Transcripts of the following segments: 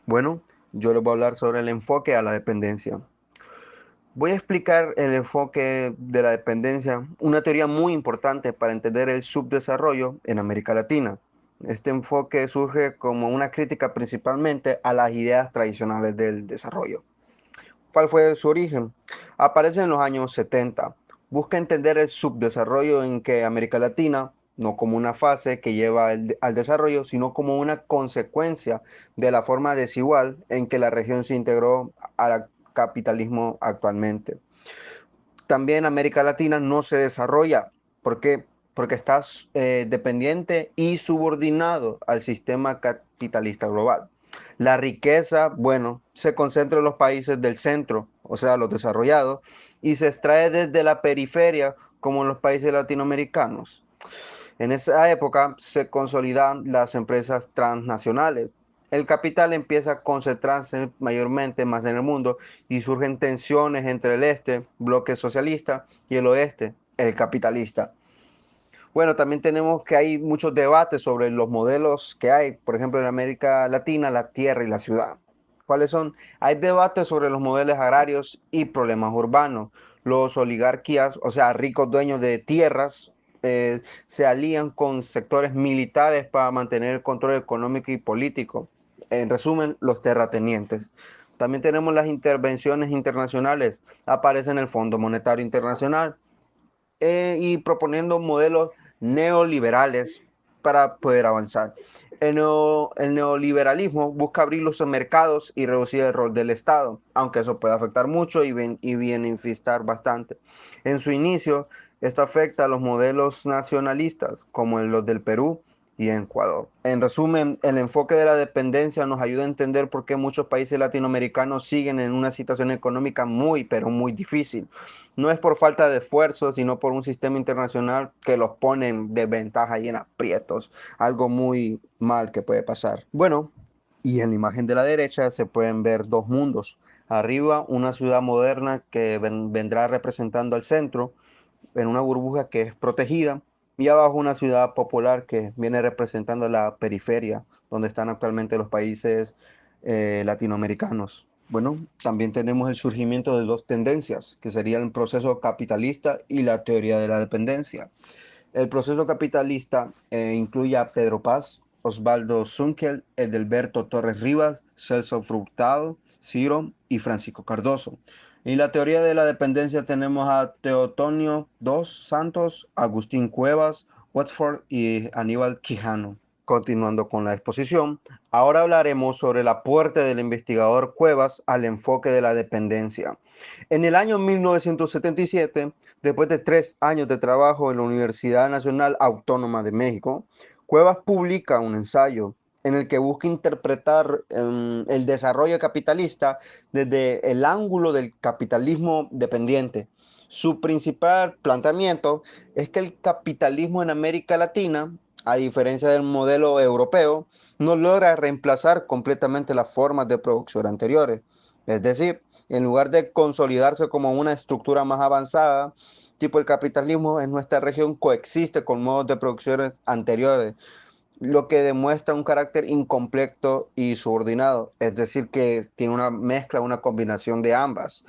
Bueno, yo les voy a hablar sobre el enfoque a la dependencia. Voy a explicar el enfoque de la dependencia, una teoría muy importante para entender el subdesarrollo en América Latina. Este enfoque surge como una crítica principalmente a las ideas tradicionales del desarrollo. ¿Cuál fue su origen? Aparece en los años 70. Busca entender el subdesarrollo en que América Latina, no como una fase que lleva al desarrollo, sino como una consecuencia de la forma desigual en que la región se integró al capitalismo actualmente. También América Latina no se desarrolla. ¿Por qué? Porque está dependiente y subordinado al sistema capitalista global. La riqueza, bueno, se concentra en los países del centro, o sea, los desarrollados, y se extrae desde la periferia, como en los países latinoamericanos. En esa época se consolidan las empresas transnacionales. El capital empieza a concentrarse mayormente más en el mundo y surgen tensiones entre el este, bloque socialista, y el oeste, el capitalista. Bueno, también tenemos que hay muchos debates sobre los modelos que hay, por ejemplo, en América Latina, la tierra y la ciudad. ¿Cuáles son? Hay debates sobre los modelos agrarios y problemas urbanos. Los oligarquías, o sea, ricos dueños de tierras, se alían con sectores militares para mantener el control económico y político. En resumen, los terratenientes. También tenemos las intervenciones internacionales. Aparece en el Fondo Monetario Internacional y proponiendo modelos neoliberales para poder avanzar. El neoliberalismo busca abrir los mercados y reducir el rol del Estado, aunque eso puede afectar mucho y beneficiar bastante. En su inicio, esto afecta a los modelos nacionalistas, como los del Perú y Ecuador. En resumen, el enfoque de la dependencia nos ayuda a entender por qué muchos países latinoamericanos siguen en una situación económica muy, pero muy difícil. No es por falta de esfuerzo, sino por un sistema internacional que los pone en desventaja y en aprietos. Algo muy mal que puede pasar. Bueno, y en la imagen de la derecha se pueden ver dos mundos. Arriba, una ciudad moderna que vendrá representando al centro en una burbuja que es protegida. Y abajo una ciudad popular que viene representando la periferia, donde están actualmente los países latinoamericanos. Bueno, también tenemos el surgimiento de dos tendencias, que serían el proceso capitalista y la teoría de la dependencia. El proceso capitalista incluye a Pedro Paz, Osvaldo Zunkel, Edelberto Torres Rivas, Celso Fructado, Ciro y Francisco Cardoso. En la teoría de la dependencia tenemos a Teotonio dos Santos, Agustín Cuevas, Watford y Aníbal Quijano. Continuando con la exposición, ahora hablaremos sobre el aporte del investigador Cuevas al enfoque de la dependencia. En el año 1977, después de 3 años de trabajo en la Universidad Nacional Autónoma de México, Cuevas publica un ensayo en el que busca interpretar el desarrollo capitalista desde el ángulo del capitalismo dependiente. Su principal planteamiento es que el capitalismo en América Latina, a diferencia del modelo europeo, no logra reemplazar completamente las formas de producción anteriores. Es decir, en lugar de consolidarse como una estructura más avanzada, tipo el capitalismo en nuestra región coexiste con modos de producción anteriores, lo que demuestra un carácter incompleto y subordinado, es decir, que tiene una mezcla, una combinación de ambas.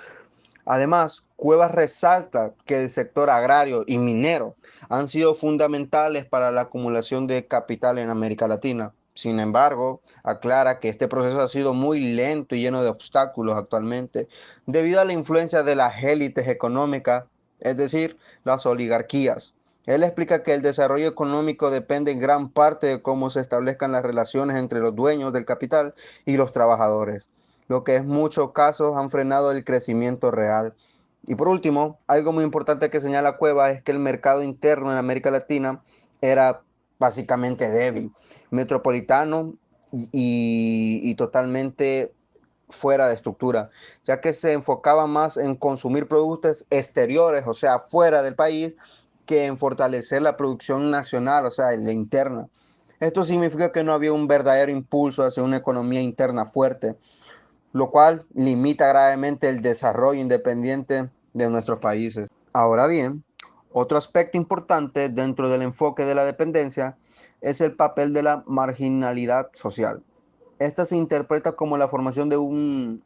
Además, Cuevas resalta que el sector agrario y minero han sido fundamentales para la acumulación de capital en América Latina. Sin embargo, aclara que este proceso ha sido muy lento y lleno de obstáculos actualmente debido a la influencia de las élites económicas, es decir, las oligarquías. Él explica que el desarrollo económico depende en gran parte de cómo se establezcan las relaciones entre los dueños del capital y los trabajadores, lo que en muchos casos han frenado el crecimiento real. Y por último, algo muy importante que señala Cueva es que el mercado interno en América Latina era básicamente débil, metropolitano y totalmente fuera de estructura, ya que se enfocaba más en consumir productos exteriores, o sea, fuera del país, que en fortalecer la producción nacional, o sea, la interna. Esto significa que no había un verdadero impulso hacia una economía interna fuerte, lo cual limita gravemente el desarrollo independiente de nuestros países. Ahora bien, otro aspecto importante dentro del enfoque de la dependencia es el papel de la marginalidad social. Esta se interpreta como la formación de un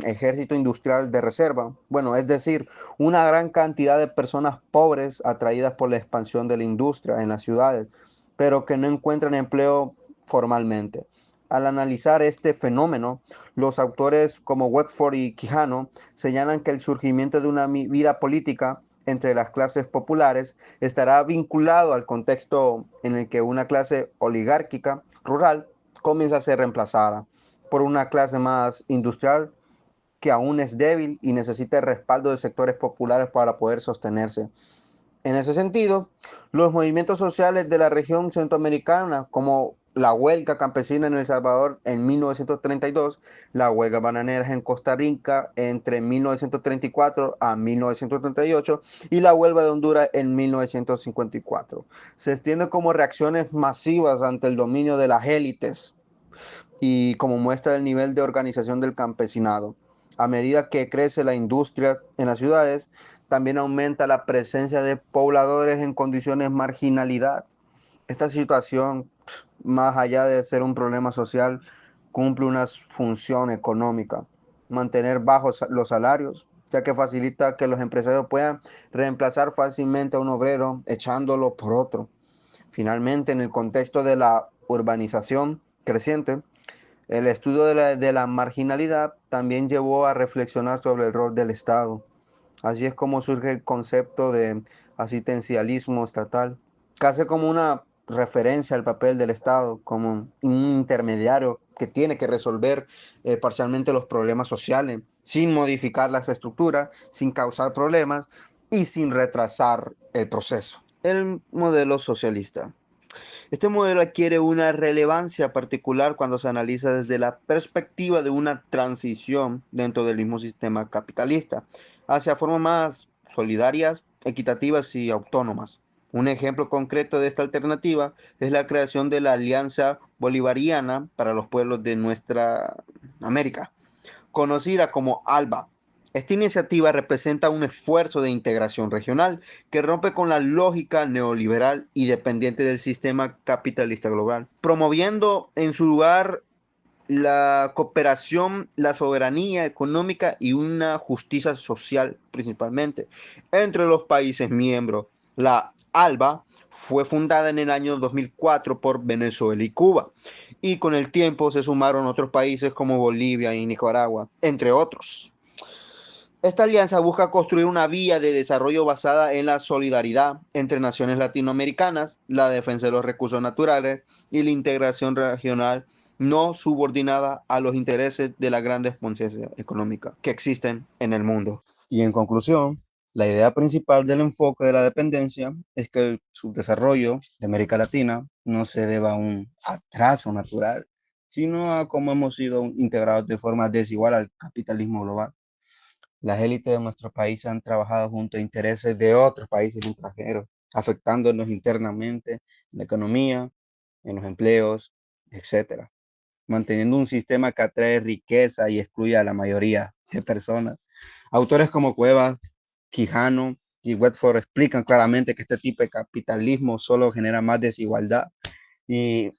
ejército industrial de reserva, bueno, es decir, una gran cantidad de personas pobres atraídas por la expansión de la industria en las ciudades, pero que no encuentran empleo formalmente. Al analizar este fenómeno, los autores como Wexford y Quijano señalan que el surgimiento de una vida política entre las clases populares estará vinculado al contexto en el que una clase oligárquica rural comienza a ser reemplazada por una clase más industrial que aún es débil y necesita el respaldo de sectores populares para poder sostenerse. En ese sentido, los movimientos sociales de la región centroamericana, como la huelga campesina en El Salvador en 1932, la huelga bananera en Costa Rica entre 1934 a 1938 y la huelga de Honduras en 1954, se extiende como reacciones masivas ante el dominio de las élites y como muestra el nivel de organización del campesinado. A medida que crece la industria en las ciudades, también aumenta la presencia de pobladores en condiciones de marginalidad. Esta situación, más allá de ser un problema social, cumple una función económica: mantener bajos los salarios, ya que facilita que los empresarios puedan reemplazar fácilmente a un obrero echándolo por otro. Finalmente, en el contexto de la urbanización creciente, el estudio de la marginalidad también llevó a reflexionar sobre el rol del Estado. Así es como surge el concepto de asistencialismo estatal, casi como una referencia al papel del Estado como un intermediario que tiene que resolver parcialmente los problemas sociales, sin modificar las estructuras, sin causar problemas y sin retrasar el proceso. El modelo socialista. Este modelo adquiere una relevancia particular cuando se analiza desde la perspectiva de una transición dentro del mismo sistema capitalista hacia formas más solidarias, equitativas y autónomas. Un ejemplo concreto de esta alternativa es la creación de la Alianza Bolivariana para los Pueblos de nuestra América, conocida como ALBA. Esta iniciativa representa un esfuerzo de integración regional que rompe con la lógica neoliberal y dependiente del sistema capitalista global, promoviendo en su lugar la cooperación, la soberanía económica y una justicia social principalmente entre los países miembros. La ALBA fue fundada en el año 2004 por Venezuela y Cuba, y con el tiempo se sumaron otros países como Bolivia y Nicaragua, entre otros. Esta alianza busca construir una vía de desarrollo basada en la solidaridad entre naciones latinoamericanas, la defensa de los recursos naturales y la integración regional no subordinada a los intereses de las grandes potencias económicas que existen en el mundo. Y en conclusión, la idea principal del enfoque de la dependencia es que el subdesarrollo de América Latina no se deba a un atraso natural, sino a cómo hemos sido integrados de forma desigual al capitalismo global. Las élites de nuestro país han trabajado junto a intereses de otros países extranjeros, afectándonos internamente en la economía, en los empleos, etcétera, manteniendo un sistema que atrae riqueza y excluye a la mayoría de personas. Autores como Cuevas, Quijano y Wexford explican claramente que este tipo de capitalismo solo genera más desigualdad y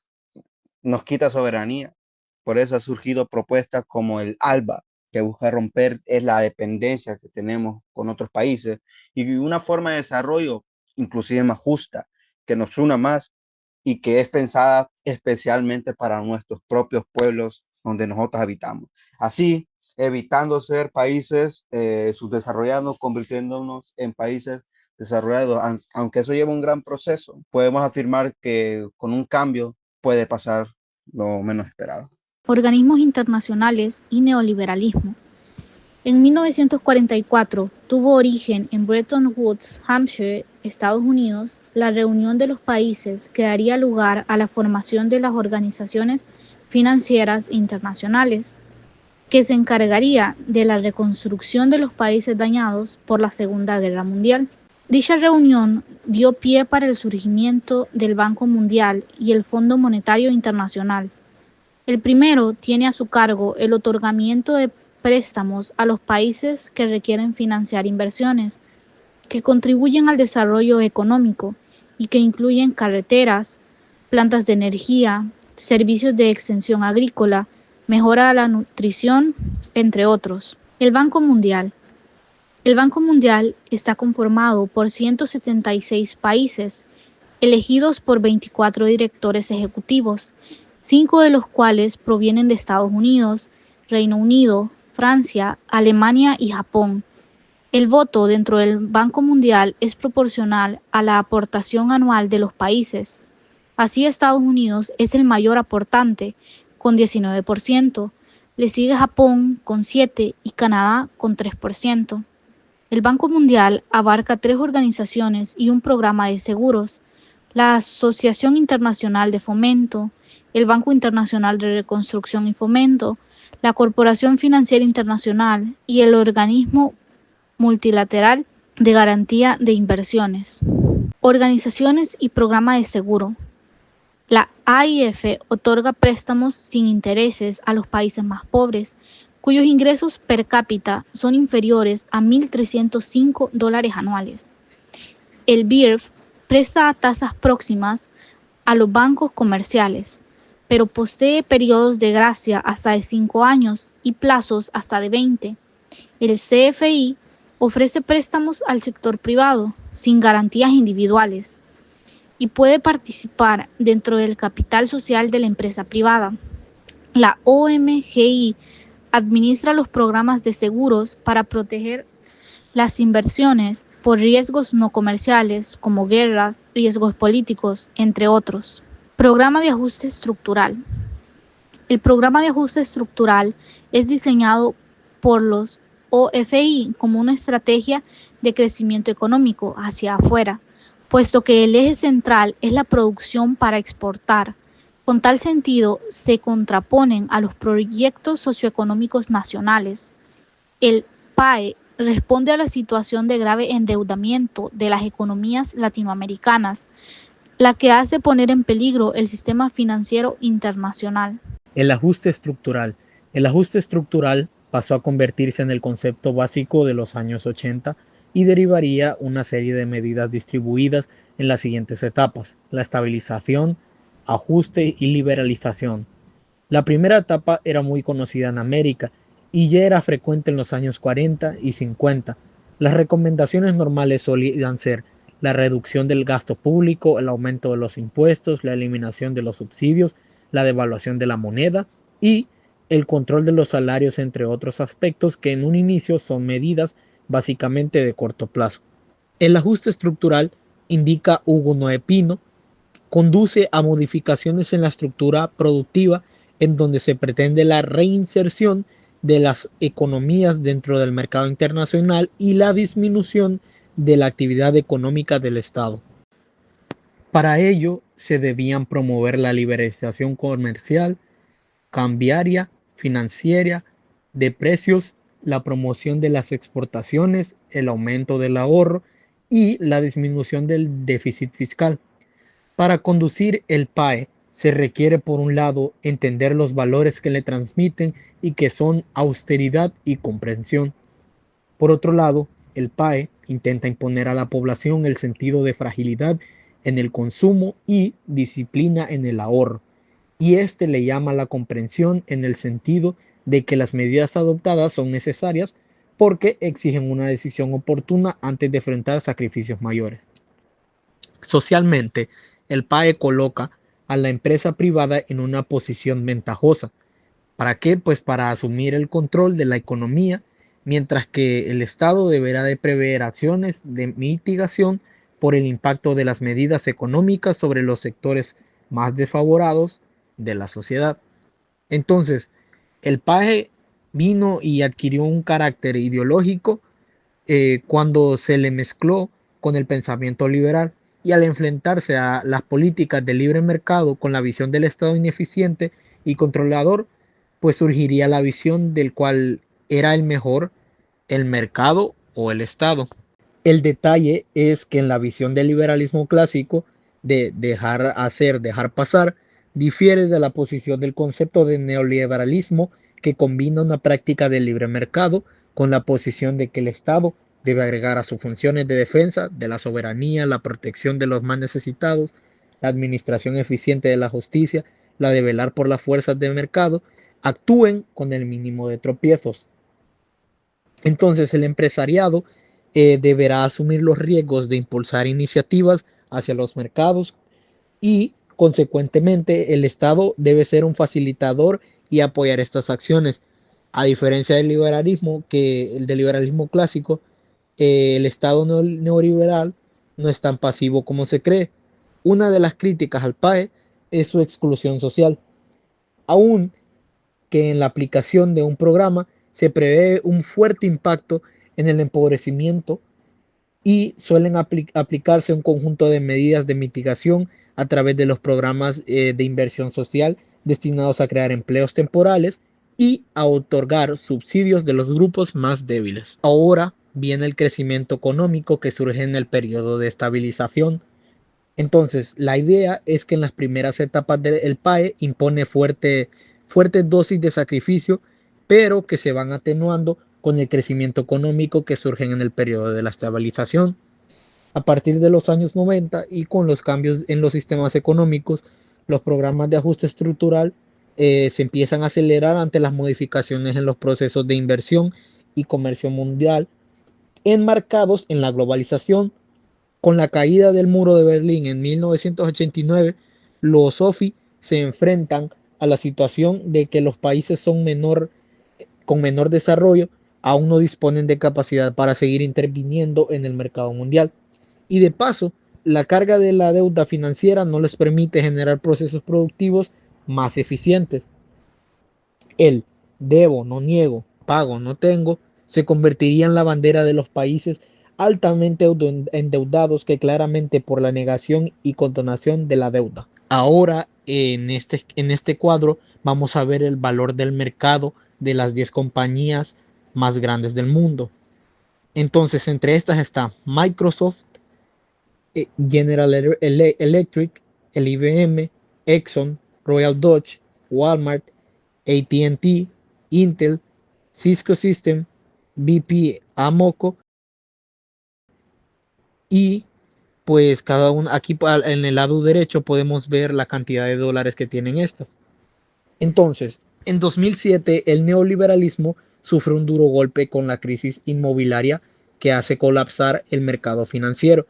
nos quita soberanía. Por eso ha surgido propuestas como el ALBA, que busca romper es la dependencia que tenemos con otros países y una forma de desarrollo inclusive más justa, que nos una más y que es pensada especialmente para nuestros propios pueblos donde nosotros habitamos. Así, evitando ser países subdesarrollados, convirtiéndonos en países desarrollados, aunque eso lleva un gran proceso, podemos afirmar que con un cambio puede pasar lo menos esperado. Organismos internacionales y neoliberalismo. En 1944 tuvo origen en Bretton Woods, Hampshire, Estados Unidos, la reunión de los países que daría lugar a la formación de las organizaciones financieras internacionales, que se encargaría de la reconstrucción de los países dañados por la Segunda Guerra Mundial. Dicha reunión dio pie para el surgimiento del Banco Mundial y el Fondo Monetario Internacional. El primero tiene a su cargo el otorgamiento de préstamos a los países que requieren financiar inversiones que contribuyen al desarrollo económico y que incluyen carreteras, plantas de energía, servicios de extensión agrícola, mejora la nutrición, entre otros. El Banco Mundial. El Banco Mundial está conformado por 176 países, elegidos por 24 directores ejecutivos, 5 de los cuales provienen de Estados Unidos, Reino Unido, Francia, Alemania y Japón. El voto dentro del Banco Mundial es proporcional a la aportación anual de los países. Así, Estados Unidos es el mayor aportante, con 19%, le sigue Japón con 7% y Canadá con 3%. El Banco Mundial abarca 3 organizaciones y un programa de seguros: la Asociación Internacional de Fomento, el Banco Internacional de Reconstrucción y Fomento, la Corporación Financiera Internacional y el Organismo Multilateral de Garantía de Inversiones. Organizaciones y programa de seguro. La AIF otorga préstamos sin intereses a los países más pobres, cuyos ingresos per cápita son inferiores a $1.305 anuales. El BIRF presta a tasas próximas a los bancos comerciales, pero posee periodos de gracia hasta de 5 años y plazos hasta de 20. El CFI ofrece préstamos al sector privado sin garantías individuales y puede participar dentro del capital social de la empresa privada. La OMGI administra los programas de seguros para proteger las inversiones por riesgos no comerciales como guerras, riesgos políticos, entre otros. Programa de ajuste estructural. El programa de ajuste estructural es diseñado por los OFI como una estrategia de crecimiento económico hacia afuera, puesto que el eje central es la producción para exportar. Con tal sentido, se contraponen a los proyectos socioeconómicos nacionales. El PAE responde a la situación de grave endeudamiento de las economías latinoamericanas, la que hace poner en peligro el sistema financiero internacional. El ajuste estructural. El ajuste estructural pasó a convertirse en el concepto básico de los años 80 y derivaría una serie de medidas distribuidas en las siguientes etapas: la estabilización, ajuste y liberalización. La primera etapa era muy conocida en América y ya era frecuente en los años 40 y 50. Las recomendaciones normales solían ser la reducción del gasto público, el aumento de los impuestos, la eliminación de los subsidios, la devaluación de la moneda y el control de los salarios, entre otros aspectos que en un inicio son medidas básicamente de corto plazo. El ajuste estructural, indica Hugo Noé Pino, conduce a modificaciones en la estructura productiva en donde se pretende la reinserción de las economías dentro del mercado internacional y la disminución de la actividad económica del Estado. Para ello se debían promover la liberalización comercial, cambiaria, financiera, de precios, la promoción de las exportaciones, el aumento del ahorro y la disminución del déficit fiscal. Para conducir el PAE se requiere, por un lado, entender los valores que le transmiten y que son austeridad y comprensión. Por otro lado, el PAE intenta imponer a la población el sentido de fragilidad en el consumo y disciplina en el ahorro, y este le llama la comprensión en el sentido de que las medidas adoptadas son necesarias porque exigen una decisión oportuna antes de enfrentar sacrificios mayores. Socialmente, el PAE coloca a la empresa privada en una posición ventajosa. ¿Para qué? Pues para asumir el control de la economía, mientras que el Estado deberá de prever acciones de mitigación por el impacto de las medidas económicas sobre los sectores más desfavorados de la sociedad. Entonces, el PAE vino y adquirió un carácter ideológico cuando se le mezcló con el pensamiento liberal, y al enfrentarse a las políticas de libre mercado con la visión del Estado ineficiente y controlador, pues surgiría la visión del cual era el mejor, el mercado o el Estado. El detalle es que en la visión del liberalismo clásico de dejar hacer, dejar pasar, difiere de la posición del concepto de neoliberalismo, que combina una práctica del libre mercado con la posición de que el Estado debe agregar a sus funciones de defensa de la soberanía, la protección de los más necesitados, la administración eficiente de la justicia, la de velar por las fuerzas de mercado, actúen con el mínimo de tropiezos. Entonces el empresariado deberá asumir los riesgos de impulsar iniciativas hacia los mercados y, consecuentemente, el Estado debe ser un facilitador y apoyar estas acciones. A diferencia del liberalismo, que el del liberalismo clásico, el Estado neoliberal no es tan pasivo como se cree. Una de las críticas al PAE es su exclusión social, aun que en la aplicación de un programa se prevé un fuerte impacto en el empobrecimiento y suelen aplicarse un conjunto de medidas de mitigación a través de los programas de inversión social destinados a crear empleos temporales y a otorgar subsidios de los grupos más débiles. Ahora viene el crecimiento económico que surge en el periodo de estabilización. Entonces, la idea es que en las primeras etapas del PAE impone fuertes dosis de sacrificio, pero que se van atenuando con el crecimiento económico que surgen en el periodo de la estabilización. A partir de los años 90 y con los cambios en los sistemas económicos, los programas de ajuste estructural se empiezan a acelerar ante las modificaciones en los procesos de inversión y comercio mundial, enmarcados en la globalización. Con la caída del muro de Berlín en 1989, los SOFI se enfrentan a la situación de que los países con menor desarrollo aún no disponen de capacidad para seguir interviniendo en el mercado mundial. Y de paso, la carga de la deuda financiera no les permite generar procesos productivos más eficientes. El debo, no niego, pago, no tengo, se convertiría en la bandera de los países altamente endeudados que claramente por la negación y condonación de la deuda. Ahora, en este cuadro, vamos a ver el valor del mercado de las 10 compañías más grandes del mundo. Entonces, entre estas está Microsoft, General Electric, el IBM, Exxon, Royal Dutch, Walmart, AT&T, Intel, Cisco System, BP, Amoco y pues cada uno aquí en el lado derecho podemos ver la cantidad de dólares que tienen estas. Entonces, en 2007 el neoliberalismo sufre un duro golpe con la crisis inmobiliaria que hace colapsar el mercado financiero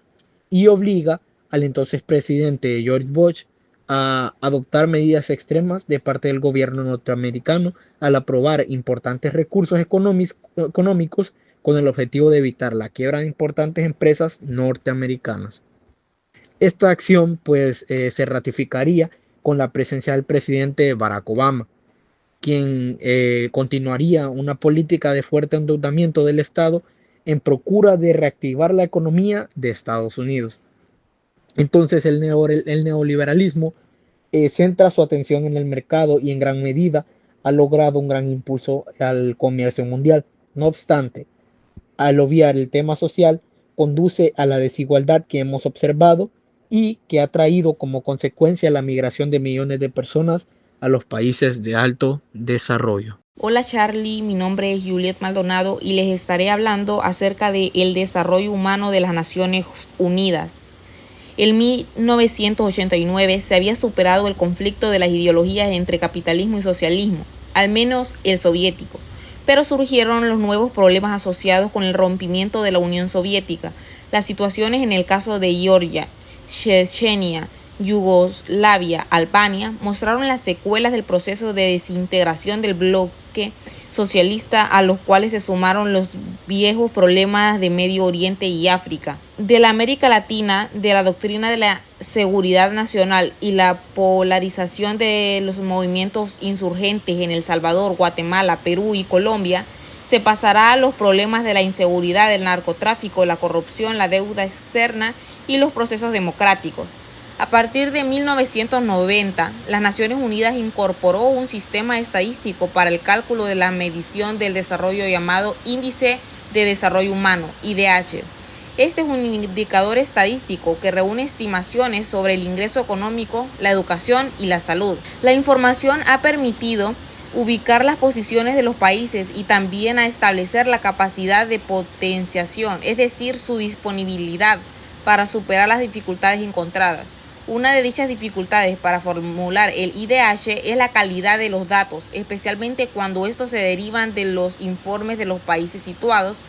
y obliga al entonces presidente George Bush a adoptar medidas extremas de parte del gobierno norteamericano al aprobar importantes recursos económicos con el objetivo de evitar la quiebra de importantes empresas norteamericanas. Esta acción pues se ratificaría con la presencia del presidente Barack Obama, quien continuaría una política de fuerte endeudamiento del Estado en procura de reactivar la economía de Estados Unidos. Entonces el neoliberalismo centra su atención en el mercado y en gran medida ha logrado un gran impulso al comercio mundial. No obstante, al obviar el tema social, conduce a la desigualdad que hemos observado y que ha traído como consecuencia la migración de millones de personas a los países de alto desarrollo. Hola Charlie, mi nombre es Juliet Maldonado y les estaré hablando acerca del desarrollo humano de las Naciones Unidas. En 1989 se había superado el conflicto de las ideologías entre capitalismo y socialismo, al menos el soviético, pero surgieron los nuevos problemas asociados con el rompimiento de la Unión Soviética. Las situaciones en el caso de Georgia, Chechenia, Yugoslavia, Albania, mostraron las secuelas del proceso de desintegración del bloque socialista, a los cuales se sumaron los viejos problemas de Medio Oriente y África. De la América Latina, de la doctrina de la seguridad nacional y la polarización de los movimientos insurgentes en El Salvador, Guatemala, Perú y Colombia, se pasará a los problemas de la inseguridad, el narcotráfico, la corrupción, la deuda externa y los procesos democráticos. A partir de 1990, las Naciones Unidas incorporó un sistema estadístico para el cálculo de la medición del desarrollo llamado Índice de Desarrollo Humano, IDH. Este es un indicador estadístico que reúne estimaciones sobre el ingreso económico, la educación y la salud. La información ha permitido ubicar las posiciones de los países y también a establecer la capacidad de potenciación, es decir, su disponibilidad para superar las dificultades encontradas. Una de dichas dificultades para formular el IDH es la calidad de los datos, especialmente cuando estos se derivan de los informes de los países situados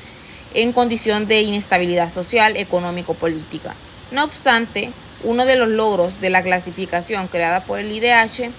en condición de inestabilidad social, económico-política. No obstante, uno de los logros de la clasificación creada por el IDH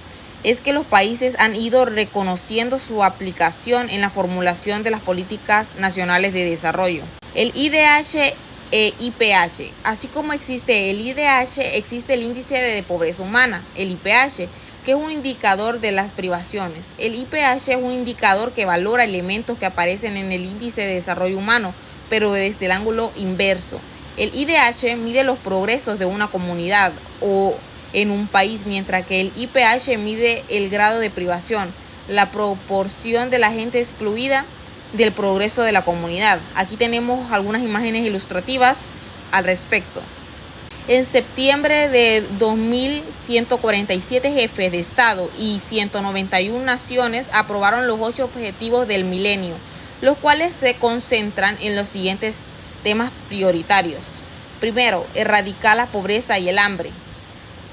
es que los países han ido reconociendo su aplicación en la formulación de las políticas nacionales de desarrollo. El IDH e IPH. Así como existe el IDH, existe el índice de pobreza humana, el IPH, que es un indicador de las privaciones. El IPH es un indicador que valora elementos que aparecen en el índice de desarrollo humano, pero desde el ángulo inverso. El IDH mide los progresos de una comunidad o en un país, mientras que el IPH mide el grado de privación, la proporción de la gente excluida del progreso de la comunidad. Aquí tenemos algunas imágenes ilustrativas al respecto. En septiembre de 2147 jefes de Estado y 191 naciones aprobaron los 8 objetivos del milenio, los cuales se concentran en los siguientes temas prioritarios. Primero, erradicar la pobreza y el hambre.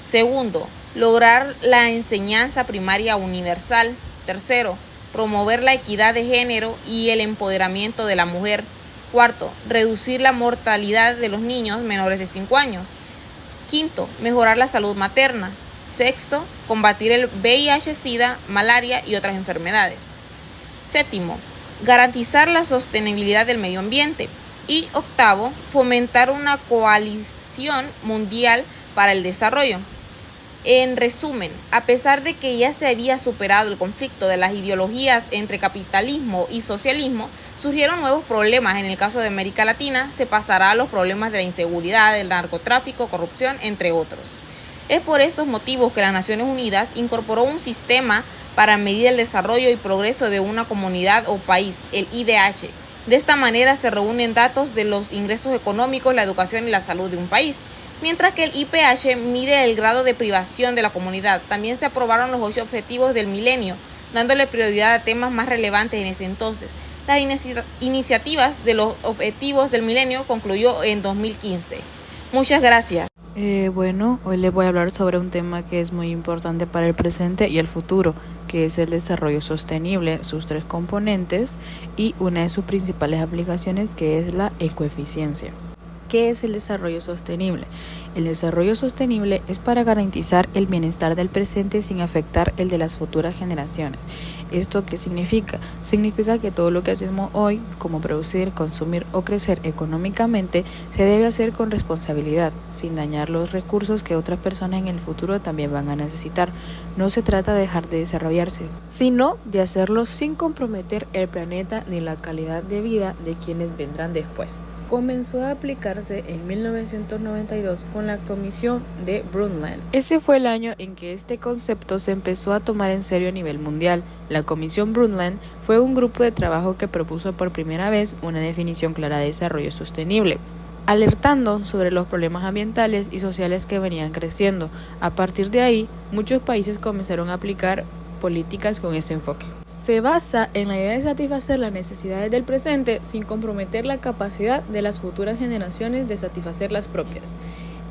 Segundo, lograr la enseñanza primaria universal. Tercero, promover la equidad de género y el empoderamiento de la mujer. Cuarto, reducir la mortalidad de los niños menores de 5 años. Quinto, mejorar la salud materna. Sexto, combatir el VIH-Sida, malaria y otras enfermedades. Séptimo, garantizar la sostenibilidad del medio ambiente. Y octavo, fomentar una coalición mundial para el desarrollo. En resumen, a pesar de que ya se había superado el conflicto de las ideologías entre capitalismo y socialismo, surgieron nuevos problemas. En el caso de América Latina, se pasará a los problemas de la inseguridad, del narcotráfico, corrupción, entre otros. Es por estos motivos que las Naciones Unidas incorporó un sistema para medir el desarrollo y progreso de una comunidad o país, el IDH. De esta manera se reúnen datos de los ingresos económicos, la educación y la salud de un país. Mientras que el IPH mide el grado de privación de la comunidad. También se aprobaron los 8 objetivos del milenio, dándole prioridad a temas más relevantes en ese entonces. Las iniciativas de los objetivos del milenio concluyó en 2015. Muchas gracias. Bueno, hoy les voy a hablar sobre un tema que es muy importante para el presente y el futuro, que es el desarrollo sostenible, sus 3 componentes y una de sus principales aplicaciones, que es la ecoeficiencia. ¿Qué es el desarrollo sostenible? El desarrollo sostenible es para garantizar el bienestar del presente sin afectar el de las futuras generaciones. ¿Esto qué significa? Significa que todo lo que hacemos hoy, como producir, consumir o crecer económicamente, se debe hacer con responsabilidad, sin dañar los recursos que otras personas en el futuro también van a necesitar. No se trata de dejar de desarrollarse, sino de hacerlo sin comprometer el planeta ni la calidad de vida de quienes vendrán después. Comenzó a aplicarse en 1992 con la Comisión de Brundtland. Ese fue el año en que este concepto se empezó a tomar en serio a nivel mundial. La Comisión Brundtland fue un grupo de trabajo que propuso por primera vez una definición clara de desarrollo sostenible, alertando sobre los problemas ambientales y sociales que venían creciendo. A partir de ahí, muchos países comenzaron a aplicar políticas con ese enfoque. Se basa en la idea de satisfacer las necesidades del presente sin comprometer la capacidad de las futuras generaciones de satisfacer las propias.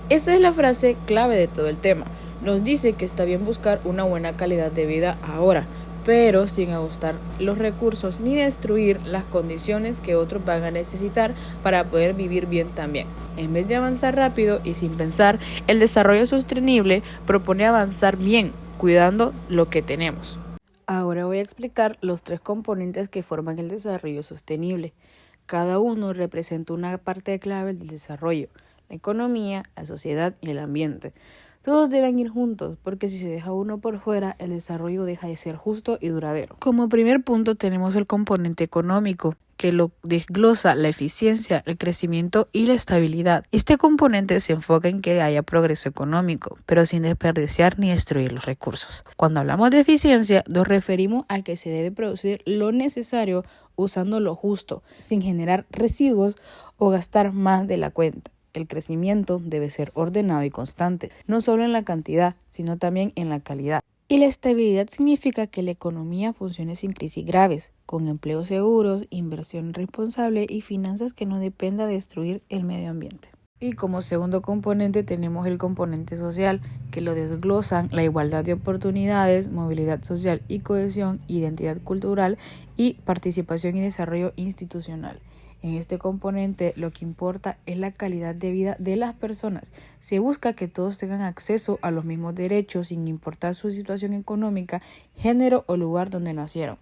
Esa es la frase clave de todo el tema. Nos dice que está bien buscar una buena calidad de vida ahora, pero sin agostar los recursos ni destruir las condiciones que otros van a necesitar para poder vivir bien también. En vez de avanzar rápido y sin pensar, el desarrollo sostenible propone avanzar bien, cuidando lo que tenemos. Ahora voy a explicar los 3 componentes que forman el desarrollo sostenible. Cada uno representa una parte clave del desarrollo: la economía, la sociedad y el ambiente. Todos deben ir juntos, porque si se deja uno por fuera, el desarrollo deja de ser justo y duradero. Como primer punto tenemos el componente económico, que lo desglosa la eficiencia, el crecimiento y la estabilidad. Este componente se enfoca en que haya progreso económico, pero sin desperdiciar ni destruir los recursos. Cuando hablamos de eficiencia, nos referimos a que se debe producir lo necesario usando lo justo, sin generar residuos o gastar más de la cuenta. El crecimiento debe ser ordenado y constante, no solo en la cantidad, sino también en la calidad. Y la estabilidad significa que la economía funcione sin crisis graves, con empleos seguros, inversión responsable y finanzas que no dependan de destruir el medio ambiente. Y como segundo componente tenemos el componente social, que lo desglosan la igualdad de oportunidades, movilidad social y cohesión, identidad cultural y participación y desarrollo institucional. En este componente lo que importa es la calidad de vida de las personas. Se busca que todos tengan acceso a los mismos derechos sin importar su situación económica, género o lugar donde nacieron.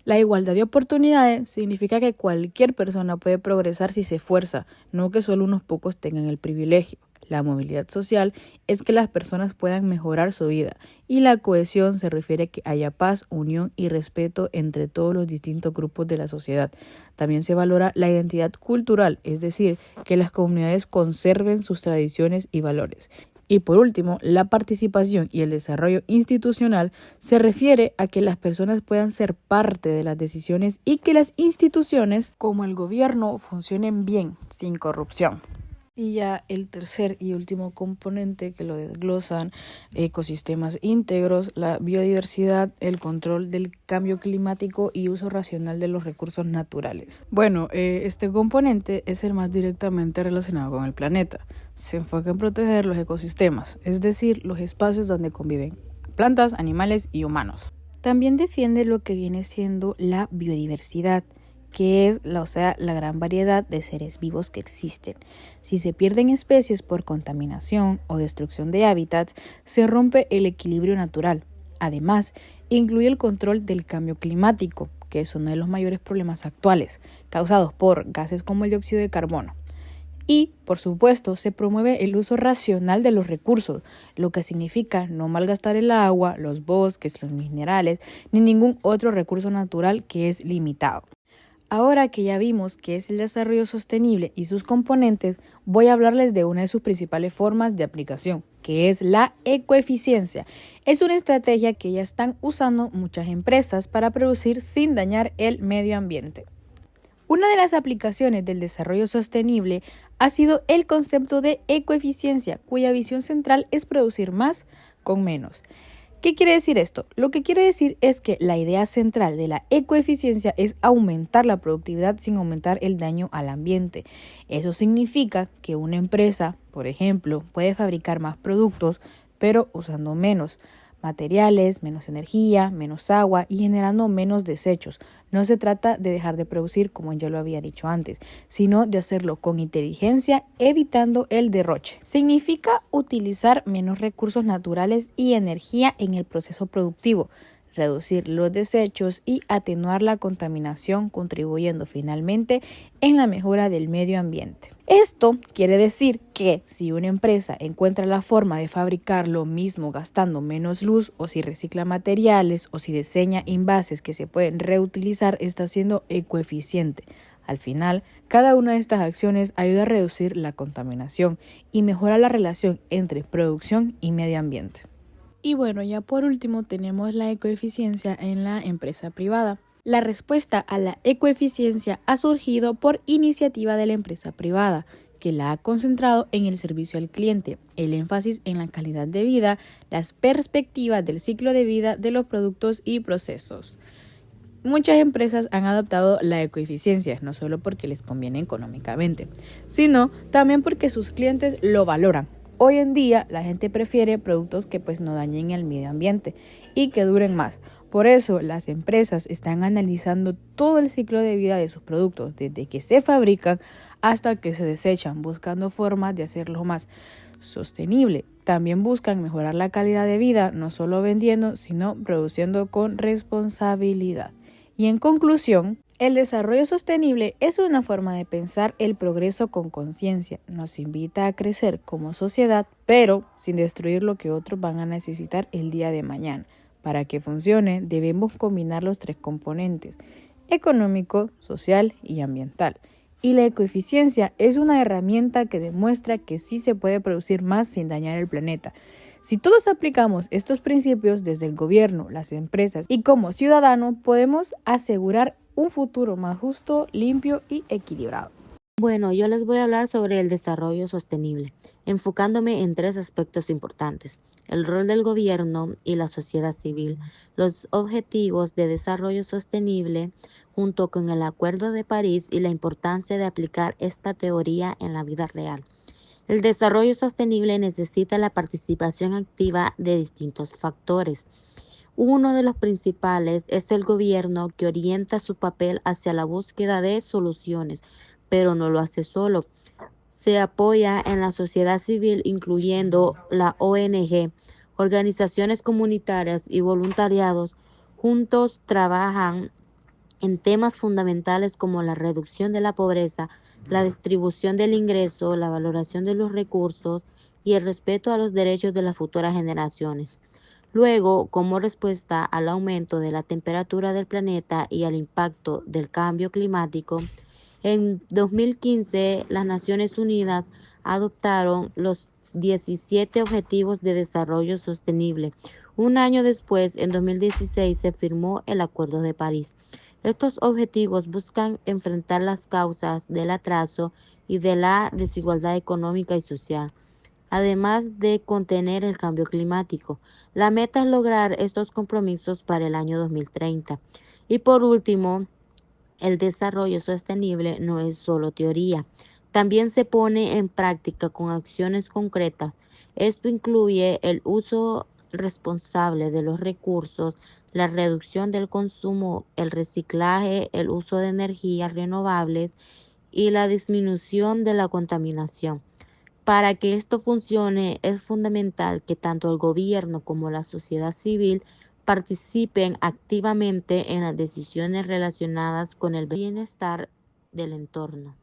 La igualdad de oportunidades significa que cualquier persona puede progresar si se esfuerza, no que solo unos pocos tengan el privilegio. La movilidad social es que las personas puedan mejorar su vida y la cohesión se refiere a que haya paz, unión y respeto entre todos los distintos grupos de la sociedad. También se valora la identidad cultural, es decir, que las comunidades conserven sus tradiciones y valores. Y por último, la participación y el desarrollo institucional se refiere a que las personas puedan ser parte de las decisiones y que las instituciones, como el gobierno, funcionen bien, sin corrupción. Y ya el tercer y último componente que lo desglosan, ecosistemas íntegros, la biodiversidad, el control del cambio climático y uso racional de los recursos naturales. Bueno, este componente es el más directamente relacionado con el planeta. Se enfoca en proteger los ecosistemas, es decir, los espacios donde conviven plantas, animales y humanos. También defiende lo que viene siendo la biodiversidad, que es la gran variedad de seres vivos que existen. Si se pierden especies por contaminación o destrucción de hábitats, se rompe el equilibrio natural. Además, incluye el control del cambio climático, que es uno de los mayores problemas actuales, causados por gases como el dióxido de carbono. Y, por supuesto, se promueve el uso racional de los recursos, lo que significa no malgastar el agua, los bosques, los minerales, ni ningún otro recurso natural que es limitado. Ahora que ya vimos qué es el desarrollo sostenible y sus componentes, voy a hablarles de una de sus principales formas de aplicación, que es la ecoeficiencia. Es una estrategia que ya están usando muchas empresas para producir sin dañar el medio ambiente. Una de las aplicaciones del desarrollo sostenible ha sido el concepto de ecoeficiencia, cuya visión central es producir más con menos. ¿Qué quiere decir esto? Lo que quiere decir es que la idea central de la ecoeficiencia es aumentar la productividad sin aumentar el daño al ambiente. Eso significa que una empresa, por ejemplo, puede fabricar más productos, pero usando menos materiales, menos energía, menos agua y generando menos desechos. No se trata de dejar de producir, como ya lo había dicho antes, sino de hacerlo con inteligencia, evitando el derroche. Significa utilizar menos recursos naturales y energía en el proceso productivo, reducir los desechos y atenuar la contaminación, contribuyendo finalmente en la mejora del medio ambiente. Esto quiere decir que si una empresa encuentra la forma de fabricar lo mismo gastando menos luz, o si recicla materiales, o si diseña envases que se pueden reutilizar, está siendo ecoeficiente. Al final, cada una de estas acciones ayuda a reducir la contaminación y mejora la relación entre producción y medio ambiente. Y bueno, ya por último tenemos la ecoeficiencia en la empresa privada. La respuesta a la ecoeficiencia ha surgido por iniciativa de la empresa privada, que la ha concentrado en el servicio al cliente, el énfasis en la calidad de vida, las perspectivas del ciclo de vida de los productos y procesos. Muchas empresas han adoptado la ecoeficiencia, no solo porque les conviene económicamente, sino también porque sus clientes lo valoran. Hoy en día la gente prefiere productos que no dañen el medio ambiente y que duren más. Por eso las empresas están analizando todo el ciclo de vida de sus productos, desde que se fabrican hasta que se desechan, buscando formas de hacerlo más sostenible. También buscan mejorar la calidad de vida, no solo vendiendo, sino produciendo con responsabilidad. Y en conclusión, el desarrollo sostenible es una forma de pensar el progreso con conciencia. Nos invita a crecer como sociedad, pero sin destruir lo que otros van a necesitar el día de mañana. Para que funcione, debemos combinar los tres componentes: económico, social y ambiental. Y la ecoeficiencia es una herramienta que demuestra que sí se puede producir más sin dañar el planeta. Si todos aplicamos estos principios desde el gobierno, las empresas y como ciudadanos, podemos asegurar un futuro más justo, limpio y equilibrado. Bueno, yo les voy a hablar sobre el desarrollo sostenible, enfocándome en tres aspectos importantes: el rol del gobierno y la sociedad civil, los objetivos de desarrollo sostenible, junto con el Acuerdo de París y la importancia de aplicar esta teoría en la vida real. El desarrollo sostenible necesita la participación activa de distintos factores. Uno de los principales es el gobierno, que orienta su papel hacia la búsqueda de soluciones, pero no lo hace solo. Se apoya en la sociedad civil, incluyendo la ONG, organizaciones comunitarias y voluntariados. Juntos trabajan en temas fundamentales como la reducción de la pobreza, la distribución del ingreso, la valoración de los recursos y el respeto a los derechos de las futuras generaciones. Luego, como respuesta al aumento de la temperatura del planeta y al impacto del cambio climático, en 2015 las Naciones Unidas adoptaron los 17 Objetivos de Desarrollo Sostenible. Un año después, en 2016, se firmó el Acuerdo de París. Estos objetivos buscan enfrentar las causas del atraso y de la desigualdad económica y social, además de contener el cambio climático. La meta es lograr estos compromisos para el año 2030. Y por último, el desarrollo sostenible no es solo teoría, también se pone en práctica con acciones concretas. Esto incluye el uso responsable de los recursos, la reducción del consumo, el reciclaje, el uso de energías renovables y la disminución de la contaminación. Para que esto funcione, es fundamental que tanto el gobierno como la sociedad civil participen activamente en las decisiones relacionadas con el bienestar del entorno.